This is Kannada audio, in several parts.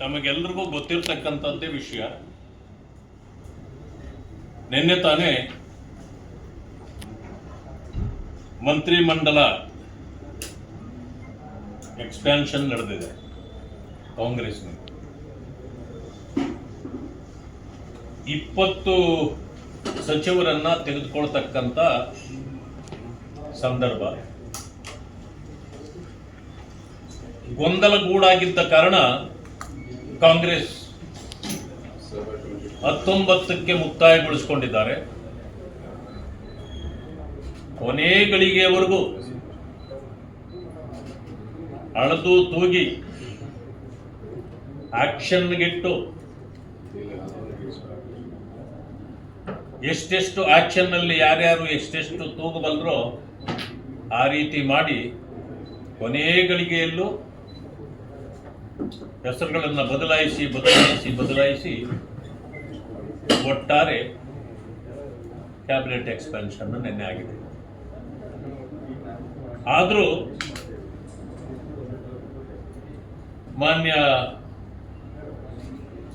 ನಮಗೆಲ್ಲರಿಗೂ ಗೊತ್ತಿರತಕ್ಕಂಥದ್ದೇ ವಿಷಯ. ನಿನ್ನೆ ತಾನೇ ಮಂತ್ರಿಮಂಡಲ ಎಕ್ಸ್ಪ್ಯಾನ್ಷನ್ ನಡೆದಿದೆ ಕಾಂಗ್ರೆಸ್ನಲ್ಲಿ. 20 ಸಚಿವರನ್ನ ತೆಗೆದುಕೊಳ್ತಕ್ಕಂಥ ಸಂದರ್ಭ. ಗೊಂದಲಗೂಡಾಗಿದ್ದ ಕಾರಣ ಕಾಂಗ್ರೆಸ್ 19ಕ್ಕೆ ಮುಕ್ತಾಯಗೊಳಿಸಿಕೊಂಡಿದ್ದಾರೆ. ಕೊನೆ ಗಳಿಗೆಯವರೆಗೂ ಅಳದು ತೂಗಿ ಆಕ್ಷನ್ಗಿಟ್ಟು ಎಷ್ಟೆಷ್ಟು ಆಕ್ಷನ್ ನಲ್ಲಿ ಯಾರ್ಯಾರು ಎಷ್ಟೆಷ್ಟು ತೂಗಬಲ್ಲರೋ ಆ ರೀತಿ ಮಾಡಿ ಕೊನೆ ಗಳಿಗೆಯಲ್ಲೂ ಹೆಸರುಗಳನ್ನು ಬದಲಾಯಿಸಿ ಒಟ್ಟಾರೆ ಕ್ಯಾಬಿನೆಟ್ ಎಕ್ಸ್ಪಾನ್ಷನ್ ನಿನ್ನೆ ಆಗಿದೆ. ಆದರೂ ಮಾನ್ಯ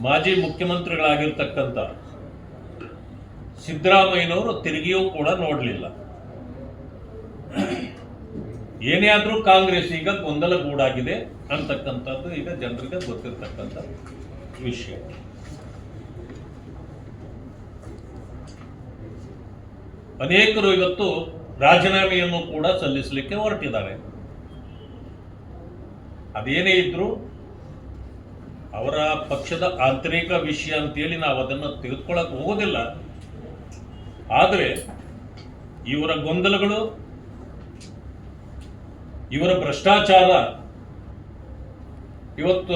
ಮಾಜಿ ಮುಖ್ಯಮಂತ್ರಿಗಳಾಗಿರ್ತಕ್ಕಂಥ ಸಿದ್ದರಾಮಯ್ಯನವರು ತಿರುಗಿಯೂ ಕೂಡ ನೋಡಲಿಲ್ಲ. ಏನೇ ಆದರೂ ಕಾಂಗ್ರೆಸ್ ಈಗ ಗೊಂದಲಗೂಡಾಗಿದೆ ಅಂತಕ್ಕಂಥದ್ದು ಈಗ ಜನರಿಗೆ ಗೊತ್ತಿರತಕ್ಕಂಥ ವಿಷಯ. ಅನೇಕರು ಇವತ್ತು ರಾಜೀನಾಮೆಯನ್ನು ಕೂಡ ಸಲ್ಲಿಸಲಿಕ್ಕೆ ಹೊರಟಿದ್ದಾರೆ. ಅದೇನೇ ಇದ್ರೂ ಅವರ ಪಕ್ಷದ ಆಂತರಿಕ ವಿಷಯ ಅಂತೇಳಿ ನಾವು ಅದನ್ನು ತೆಗೆದುಕೊಳ್ಳಕ್ಕೆ ಹೋಗೋದಿಲ್ಲ. ಆದರೆ ಇವರ ಗೊಂದಲಗಳು, ಇವರ ಭ್ರಷ್ಟಾಚಾರ ಇವತ್ತು